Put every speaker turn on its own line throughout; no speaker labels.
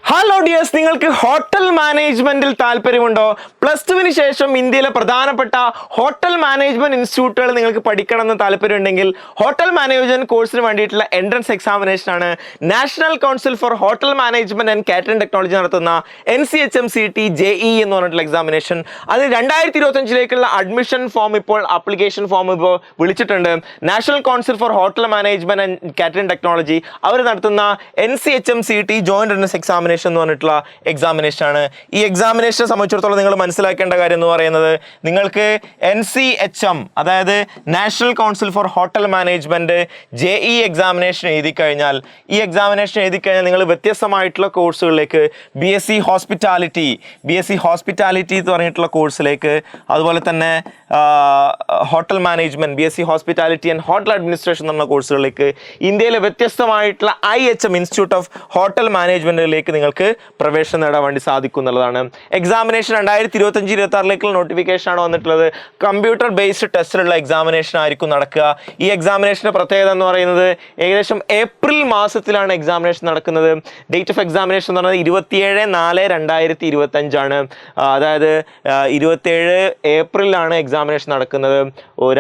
Hello dears, നിങ്ങൾക്ക് hotel മാനേജ്മെന്റിൽ താല്പര്യമുണ്ടോ? പ്ലസ് ടുവിന് ശേഷം ഇന്ത്യയിലെ പ്രധാനപ്പെട്ട ഹോട്ടൽ മാനേജ്മെന്റ് ഇൻസ്റ്റിറ്റ്യൂട്ടുകൾ നിങ്ങൾക്ക് പഠിക്കണമെന്ന് താല്പര്യമുണ്ടെങ്കിൽ ഹോട്ടൽ മാനേജ്മെന്റ് കോഴ്സിന് വേണ്ടിയിട്ടുള്ള എൻട്രൻസ് എക്സാമിനേഷൻ ആണ് National council for hotel Management and Catering Technology നടത്തുന്ന NCHMCT JEE എന്ന് പറഞ്ഞിട്ടുള്ള എക്സാമിനേഷൻ. അത് 2025 അഡ്മിഷൻ ഫോം ഇപ്പോൾ ആപ്ലിക്കേഷൻ ഫോം ഇപ്പോൾ വിളിച്ചിട്ടുണ്ട്. National council for hotel Management and Catering Technology അവർ നടത്തുന്ന NCHMCT ജോയിന്റ് എൻട്രൻസ് എക്സാമിനേഷൻ എന്ന് പറഞ്ഞിട്ടുള്ള എക്സാമിനേഷൻ ആണ്. ഈ എക്സാമിനേഷനെ സംബന്ധിച്ചിടത്തോളം നിങ്ങൾ മനസ്സിലാക്കേണ്ട കാര്യം എന്ന് പറയുന്നത്, നിങ്ങൾക്ക് NCHM അതായത് national council for hotel management JEE examination എഴുതി കഴിഞ്ഞാൽ നിങ്ങൾ വ്യത്യസ്തമായിട്ടുള്ള കോഴ്സുകളിലേക്ക് BSc ഹോസ്പിറ്റാലിറ്റി എന്ന് പറഞ്ഞിട്ടുള്ള കോഴ്സിലേക്ക്, അതുപോലെ തന്നെ hotel management BSc hospitality and hotel administration എന്ന കോഴ്സുകളിലേക്ക്, ഇന്ത്യയിലെ വ്യത്യസ്തമായിട്ടുള്ള IHM ഇൻസ്റ്റിറ്റ്യൂട്ട് ഓഫ് ഹോട്ടൽ മാനേജ്മെന്റിലേക്ക് നിങ്ങൾക്ക് പ്രവേശനം നേടാൻ വേണ്ടി സാധിക്കും എന്നുള്ളതാണ്. എക്സാമിനേഷൻ 2025-26 നോട്ടിഫിക്കേഷൻ ആണ് വന്നിട്ടുള്ളത്. കമ്പ്യൂട്ടർ ബേസ്ഡ് ടെസ്റ്റിലുള്ള എക്സാമിനേഷൻ ആയിരിക്കും നടക്കുക. ഈ എക്സാമിനേഷന്റെ പ്രത്യേകത എന്ന് പറയുന്നത്, ഏകദേശം ഏപ്രിൽ മാസത്തിലാണ് എക്സാമിനേഷൻ നടക്കുന്നത്. ഡേറ്റ് ഓഫ് എക്സാമിനേഷൻ എന്ന് പറയുന്നത് 27/4/2025 ആണ്. അതായത് 27 ഏപ്രിലാണ് എക്സാമിനേഷൻ നടക്കുന്നത്.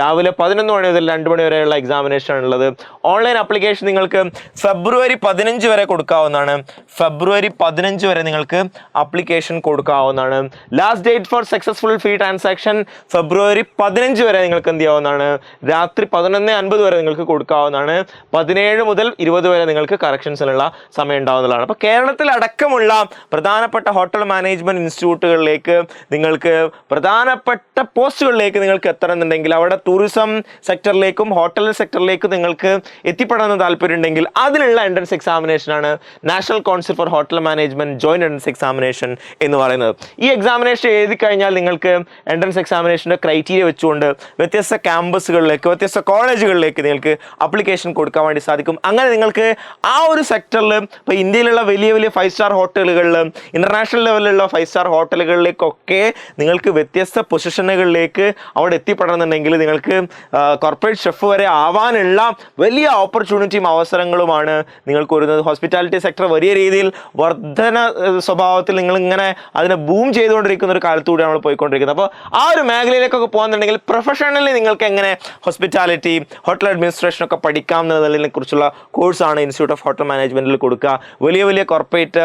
രാവിലെ 11 മണി മുതൽ 2 മണി വരെയുള്ള എക്സാമിനേഷൻ ആണുള്ളത്. ഓൺലൈൻ ആപ്ലിക്കേഷൻ നിങ്ങൾക്ക് ഫെബ്രുവരി 15 വരെ കൊടുക്കാവുന്നതാണ്. ഫെബ്രുവരി 15 വരെ നിങ്ങൾക്ക് ആപ്ലിക്കേഷൻ കൊടുക്കാവുന്നതാണ്. Last date for successful fee transaction February 15 വരെ നിങ്ങൾക്ക് എന്ത് ചെയ്യാവുന്നതാണ്, രാത്രി 11:50 വരെ നിങ്ങൾക്ക് കൊടുക്കാവുന്നതാണ്. 17 മുതൽ 20 വരെ നിങ്ങൾക്ക് കറക്ഷൻസിനുള്ള സമയം ഉണ്ടാവുന്നതാണ്. അപ്പോൾ കേരളത്തിലടക്കമുള്ള പ്രധാനപ്പെട്ട ഹോട്ടൽ മാനേജ്മെന്റ് ഇൻസ്റ്റിറ്റ്യൂട്ടുകളിലേക്ക്, നിങ്ങൾക്ക് പ്രധാനപ്പെട്ട പോസ്റ്റുകളിലേക്ക് നിങ്ങൾക്ക് എത്തണമെന്നുണ്ടെങ്കിൽ, അവിടെ ടൂറിസം സെക്ടറിലേക്കും ഹോട്ടൽ സെക്ടറിലേക്കും നിങ്ങൾക്ക് എത്തിപ്പെടാൻ താല്പര്യമുണ്ടെങ്കിൽ അതിനുള്ള എൻട്രൻസ് എക്സാമിനേഷനാണ് National council for hotel Management joint entrance examination എന്ന് പറയുന്നത്. ഈ എക്സാമിനേഷൻ എഴുതി കഴിഞ്ഞാൽ നിങ്ങൾക്ക് എൻട്രൻസ് എക്സാമിനേഷൻ്റെ ക്രൈറ്റീരിയ വെച്ചുകൊണ്ട് വ്യത്യസ്ത ക്യാമ്പസുകളിലേക്ക്, വ്യത്യസ്ത കോളേജുകളിലേക്ക് നിങ്ങൾക്ക് ആപ്ലിക്കേഷൻ കൊടുക്കാൻ വേണ്ടി സാധിക്കും. അങ്ങനെ നിങ്ങൾക്ക് ആ ഒരു സെക്ടറിൽ, ഇപ്പോൾ ഇന്ത്യയിലുള്ള വലിയ 5 സ്റ്റാർ ഹോട്ടലുകളിൽ, ഇന്റർനാഷണൽ ലെവലിലുള്ള 5 സ്റ്റാർ ഹോട്ടലുകളിലേക്കൊക്കെ നിങ്ങൾക്ക് വ്യത്യസ്ത പൊസിഷനുകളിലേക്ക് അവിടെ എത്തിപ്പെടണമെന്നുണ്ടെങ്കിൽ നിങ്ങൾക്ക് കോർപ്പറേറ്റ് ഷെഫ് വരെ ആവാനുള്ള വലിയ ഓപ്പർച്യൂണിറ്റിയും അവസരങ്ങളുമാണ് നിങ്ങൾക്ക് വരുന്നത്. ഹോസ്പിറ്റാലിറ്റി സെക്ടർ വലിയ രീതിയിൽ വർധന സ്വഭാവത്തിൽ നിങ്ങളിങ്ങനെ അതിനെ ബൂം ചെയ്തുകൊണ്ടിരിക്കുന്ന ഒരു കാലത്തൂടെ നമ്മൾ പോയിക്കൊണ്ടിരിക്കുന്നത്. അപ്പോൾ ആ ഒരു മേഖലയിലേക്കൊക്കെ പോകുന്നുണ്ടെങ്കിൽ പ്രൊഫഷണലി നിങ്ങൾക്ക് എങ്ങനെ ഹോസ്പിറ്റാലിറ്റി, ഹോട്ടൽ അഡ്മിനിസ്ട്രേഷൻ ഒക്കെ പഠിക്കാം എന്നതിനെ കുറിച്ചുള്ള കോഴ്സാണ് ഇൻസ്റ്റിറ്റ്യൂട്ട് ഓഫ് ഹോട്ടൽ മാനേജ്മെന്റിൽ കൊടുക്കുക. വലിയ കോർപ്പറേറ്റ്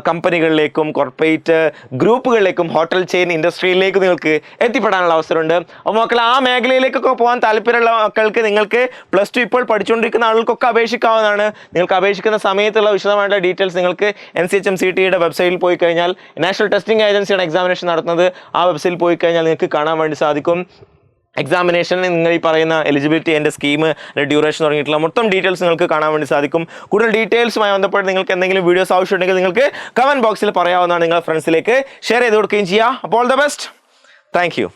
കമ്പനികളിലേക്കും കോർപ്പറേറ്റ് ഗ്രൂപ്പുകളിലേക്കും ഹോട്ടൽ ചെയിൻ ഇൻഡസ്ട്രിയിലേക്ക് നിങ്ങൾക്ക് എത്തിപ്പെടാനുള്ള അവസരമുണ്ട്. അപ്പോൾ മക്കൾ ആ മേഖലയിലേക്കൊക്കെ പോകാൻ താല്പര്യമുള്ള മക്കൾക്ക്, നിങ്ങൾക്ക് പ്ലസ് ടു ഇപ്പോൾ പഠിച്ചുകൊണ്ടിരിക്കുന്ന ആളുകൾക്കൊക്കെ അപേക്ഷിക്കാവുന്നതാണ്. നിങ്ങൾക്ക് അപേക്ഷിക്കുന്ന സമയത്തുള്ള വിശദമായിട്ടുള്ള ഡീറ്റെയിൽസ് നിങ്ങൾക്ക് NCHMCTയുടെ വെബ്സൈറ്റിൽ പോയി കഴിഞ്ഞാൽ, നാഷണൽ ടെസ്റ്റിംഗ് ഏജൻസിയാണ് എക്സാമിനേഷൻ നടത്തുന്നത്, ആ വെബ്സൈറ്റിൽ പോയി കഴിഞ്ഞാൽ നിങ്ങൾക്ക് കാണാൻ വേണ്ടി സാധിക്കും. എക്സാമിനേഷനിൽ നിങ്ങൾ ഈ പറയുന്ന എലിജിബിലിറ്റി, എൻ്റെ സ്കീം, ഡ്യൂറേഷൻ തുടങ്ങിയിട്ടുള്ള മൊത്തം ഡീറ്റെയിൽസ് നിങ്ങൾക്ക് കാണാൻ വേണ്ടി സാധിക്കും. കൂടുതൽ ഡീറ്റെയിൽസുമായി ബന്ധപ്പെട്ട് നിങ്ങൾക്ക് എന്തെങ്കിലും വീഡിയോസ് ആവശ്യമുണ്ടെങ്കിൽ നിങ്ങൾക്ക് കമൻറ്റ് ബോക്സിൽ പറയാവുന്നതാണ്. നിങ്ങളുടെ ഫ്രണ്ട്സിലേക്ക് ഷെയർ ചെയ്ത് കൊടുക്കുകയും ചെയ്യുക. അപ്പോൾ all the best. Thank you.